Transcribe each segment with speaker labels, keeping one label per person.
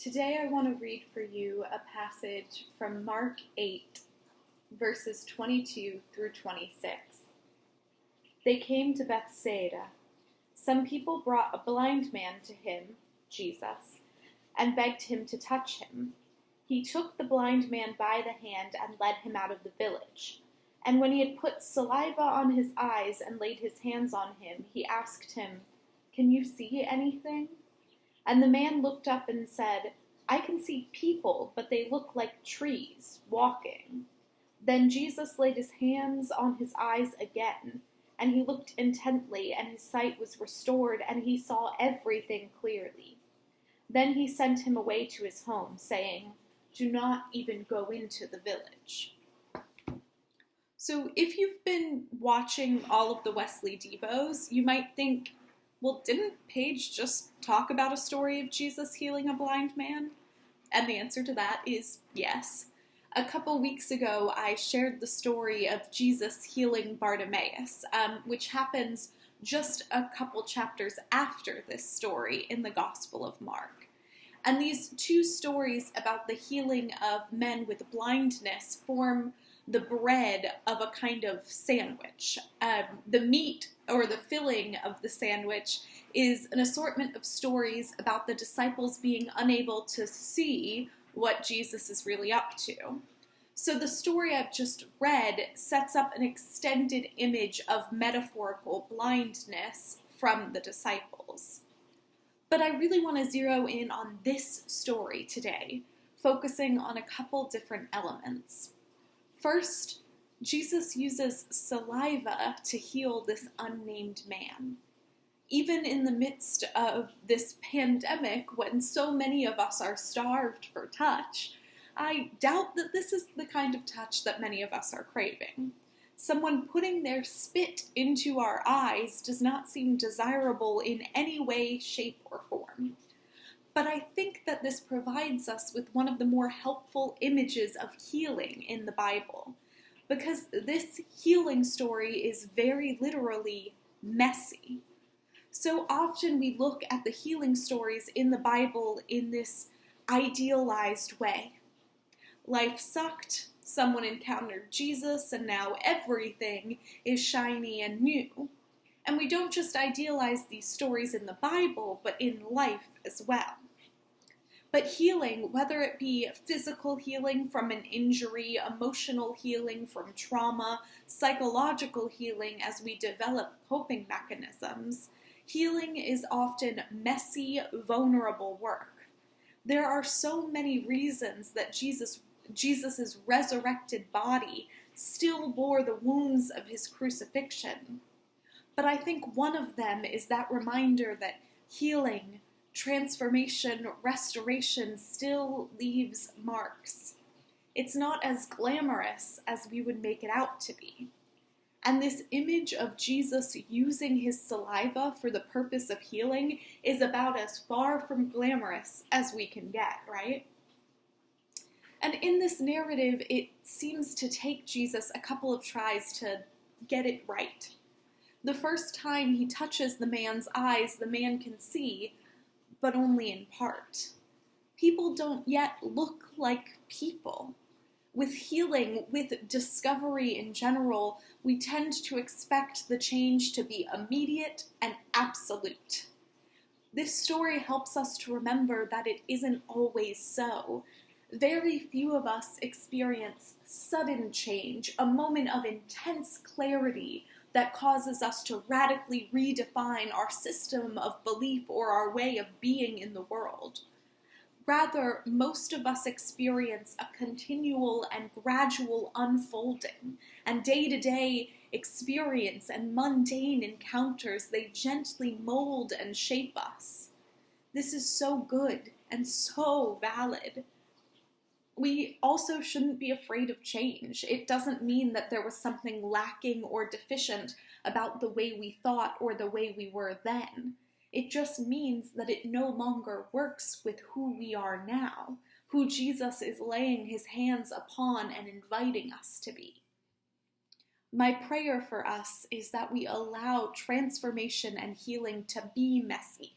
Speaker 1: Today I want to read for you a passage from Mark 8, verses 22 through 26. They came to Bethsaida. Some people brought a blind man to him, Jesus, and begged him to touch him. He took the blind man by the hand and led him out of the village. And when he had put saliva on his eyes and laid his hands on him, he asked him, "Can you see anything?" And the man looked up and said, "I can see people, but they look like trees, walking." Then Jesus laid his hands on his eyes again, and he looked intently, and his sight was restored, and he saw everything clearly. Then he sent him away to his home, saying, "Do not even go into the village." So if you've been watching all of the Wesley Devos, you might think, well, didn't Paige just talk about a story of Jesus healing a blind man? And the answer to that is yes. A couple weeks ago, I shared the story of Jesus healing Bartimaeus, which happens just a couple chapters after this story in the Gospel of Mark. And these two stories about the healing of men with blindness form the bread of a kind of sandwich. The meat or the filling of the sandwich is an assortment of stories about the disciples being unable to see what Jesus is really up to. So the story I've just read sets up an extended image of metaphorical blindness from the disciples. But I really want to zero in on this story today, focusing on a couple different elements. First, Jesus uses saliva to heal this unnamed man. Even in the midst of this pandemic, when so many of us are starved for touch, I doubt that this is the kind of touch that many of us are craving. Someone putting their spit into our eyes does not seem desirable in any way, shape, or form. But I think that this provides us with one of the more helpful images of healing in the Bible, because this healing story is very literally messy. So often we look at the healing stories in the Bible in this idealized way. Life sucked, someone encountered Jesus, and now everything is shiny and new. And we don't just idealize these stories in the Bible, but in life as well. But healing, whether it be physical healing from an injury, emotional healing from trauma, psychological healing as we develop coping mechanisms, healing is often messy, vulnerable work. There are so many reasons that Jesus' resurrected body still bore the wounds of his crucifixion. But I think one of them is that reminder that healing, transformation, restoration still leaves marks. It's not as glamorous as we would make it out to be. And this image of Jesus using his saliva for the purpose of healing is about as far from glamorous as we can get, right? And in this narrative, it seems to take Jesus a couple of tries to get it right. The first time he touches the man's eyes, the man can see, but only in part. People don't yet look like people. With healing, with discovery in general, we tend to expect the change to be immediate and absolute. This story helps us to remember that it isn't always so. Very few of us experience sudden change, a moment of intense clarity that causes us to radically redefine our system of belief or our way of being in the world. Rather, most of us experience a continual and gradual unfolding, and day-to-day experience and mundane encounters, they gently mold and shape us. This is so good and so valid. We also shouldn't be afraid of change. It doesn't mean that there was something lacking or deficient about the way we thought or the way we were then. It just means that it no longer works with who we are now, who Jesus is laying his hands upon and inviting us to be. My prayer for us is that we allow transformation and healing to be messy.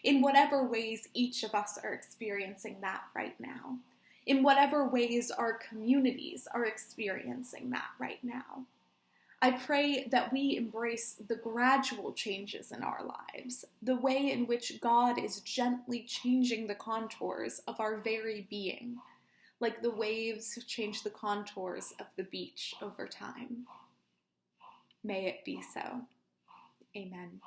Speaker 1: in whatever ways each of us are experiencing that right now, in whatever ways our communities are experiencing that right now. I pray that we embrace the gradual changes in our lives, the way in which God is gently changing the contours of our very being, like the waves change the contours of the beach over time. May it be so. Amen.